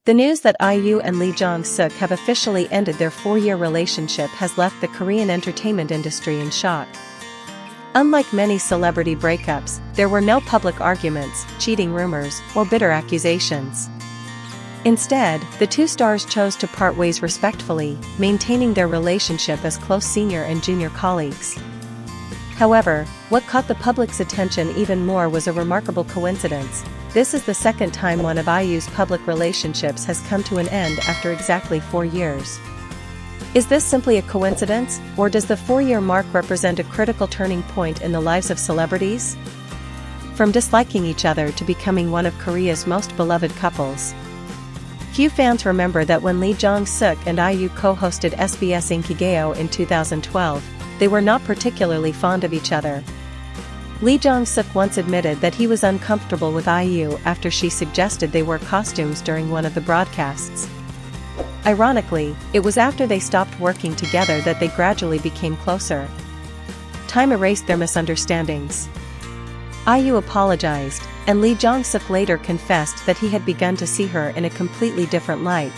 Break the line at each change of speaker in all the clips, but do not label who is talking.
The news that IU and Lee Jong Suk have officially ended their 4-year relationship has left the Korean entertainment industry in shock. Unlike many celebrity breakups, there were no public arguments, cheating rumors, or bitter accusations. Instead, the two stars chose to part ways respectfully, maintaining their relationship as close senior and junior colleagues. However, what caught the public's attention even more was a remarkable coincidence. This is the second time one of IU's public relationships has come to an end after exactly 4 years. Is this simply a coincidence, or does the 4-year mark represent a critical turning point in the lives of celebrities? From disliking each other to becoming one of Korea's most beloved couples. Few fans remember that when Lee Jong Suk and IU co-hosted SBS Inkigayo in 2012, they were not particularly fond of each other. Lee Jong Suk once admitted that he was uncomfortable with IU after she suggested they wear costumes during one of the broadcasts. Ironically, it was after they stopped working together that they gradually became closer. Time erased their misunderstandings. IU apologized, and Lee Jong Suk later confessed that he had begun to see her in a completely different light.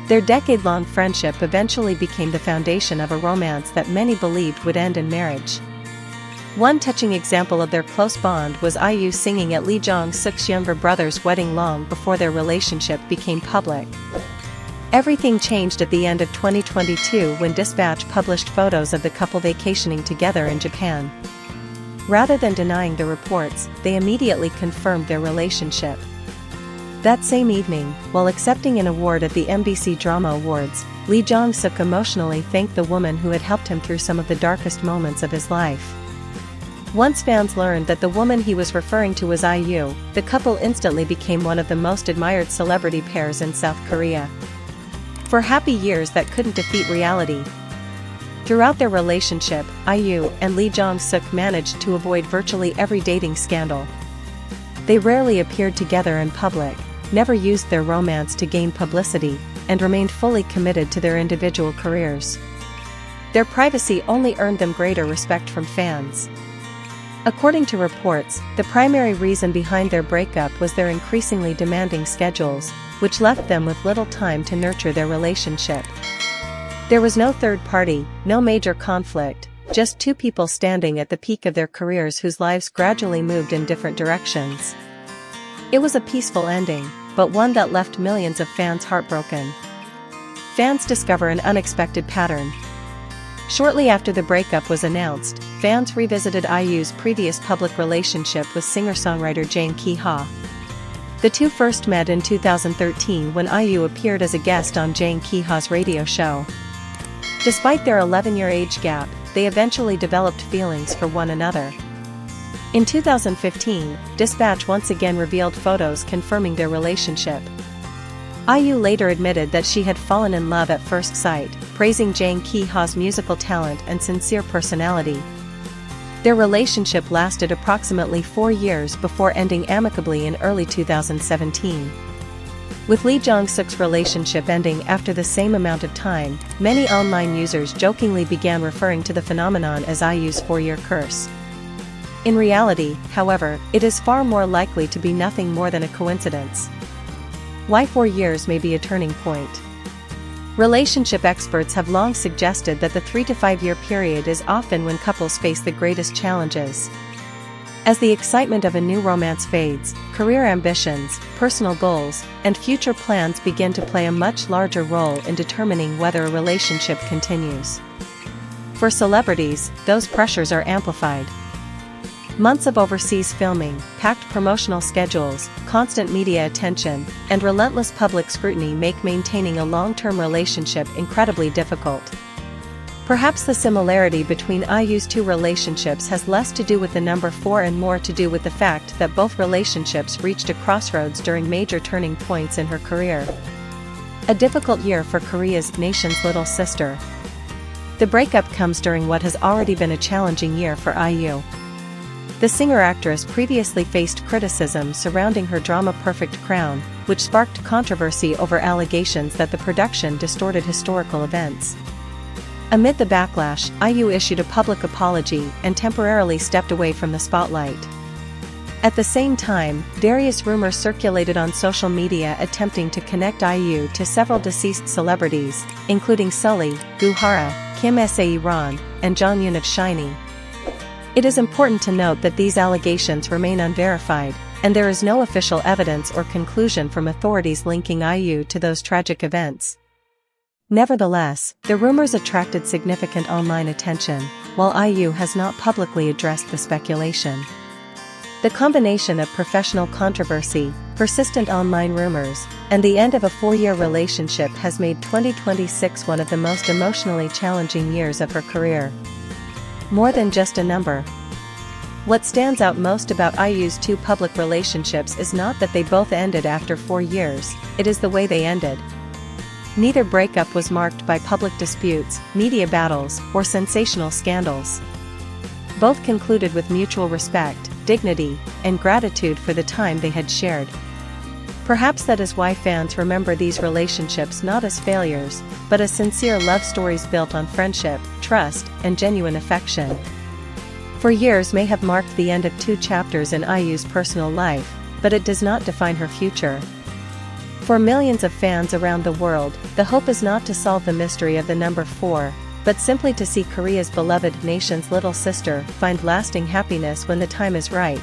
Their decade-long friendship eventually became the foundation of a romance that many believed would end in marriage. One touching example of their close bond was IU singing at Lee Jong Suk's younger brother's wedding long before their relationship became public. Everything changed at the end of 2022 when Dispatch published photos of the couple vacationing together in Japan. Rather than denying the reports, they immediately confirmed their relationship. That same evening, while accepting an award at the MBC Drama Awards, Lee Jong Suk emotionally thanked the woman who had helped him through some of the darkest moments of his life. Once fans learned that the woman he was referring to was IU, the couple instantly became one of the most admired celebrity pairs in South Korea. For happy years that couldn't defeat reality. Throughout their relationship, IU and Lee Jong Suk managed to avoid virtually every dating scandal. They rarely appeared together in public, never used their romance to gain publicity, and remained fully committed to their individual careers. Their privacy only earned them greater respect from fans. According to reports, the primary reason behind their breakup was their increasingly demanding schedules, which left them with little time to nurture their relationship. There was no third party, no major conflict, just two people standing at the peak of their careers whose lives gradually moved in different directions. It was a peaceful ending, but one that left millions of fans heartbroken. Fans discover an unexpected pattern. Shortly after the breakup was announced, fans revisited IU's previous public relationship with singer-songwriter Jang Ki-ha. The two first met in 2013 when IU appeared as a guest on Jang Ki-ha's radio show. Despite their 11-year age gap, they eventually developed feelings for one another. In 2015, Dispatch once again revealed photos confirming their relationship. IU later admitted that she had fallen in love at first sight, praising Jang Ki-ha's musical talent and sincere personality. Their relationship lasted approximately 4 years before ending amicably in early 2017. With Lee Jong Suk's relationship ending after the same amount of time, many online users jokingly began referring to the phenomenon as IU's 4-year curse. In reality, however, it is far more likely to be nothing more than a coincidence. Why 4 years may be a turning point? Relationship experts have long suggested that the 3 to 5 year period is often when couples face the greatest challenges. As the excitement of a new romance fades, career ambitions, personal goals, and future plans begin to play a much larger role in determining whether a relationship continues. For celebrities, those pressures are amplified. Months of overseas filming, packed promotional schedules, constant media attention, and relentless public scrutiny make maintaining a long-term relationship incredibly difficult. Perhaps the similarity between IU's two relationships has less to do with the number 4 and more to do with the fact that both relationships reached a crossroads during major turning points in her career. A difficult year for Korea's nation's little sister. The breakup comes during what has already been a challenging year for IU. The singer-actress previously faced criticism surrounding her drama Perfect Crown, which sparked controversy over allegations that the production distorted historical events. Amid the backlash, IU issued a public apology and temporarily stepped away from the spotlight. At the same time, various rumors circulated on social media attempting to connect IU to several deceased celebrities, including Sully, Gu Hara, Kim Sae-ron, and Jong Yoon of SHINee. It is important to note that these allegations remain unverified, and there is no official evidence or conclusion from authorities linking IU to those tragic events. Nevertheless, the rumors attracted significant online attention, while IU has not publicly addressed the speculation. The combination of professional controversy, persistent online rumors, and the end of a 4-year relationship has made 2026 one of the most emotionally challenging years of her career. More than just a number. What stands out most about IU's 2 public relationships is not that they both ended after 4 years, it is the way they ended. Neither breakup was marked by public disputes, media battles, or sensational scandals. Both concluded with mutual respect, dignity, and gratitude for the time they had shared. Perhaps that is why fans remember these relationships not as failures, but as sincere love stories built on friendship, trust, and genuine affection. 4 years may have marked the end of 2 chapters in IU's personal life, but it does not define her future. For millions of fans around the world, the hope is not to solve the mystery of the number 4, but simply to see Korea's beloved nation's little sister find lasting happiness when the time is right.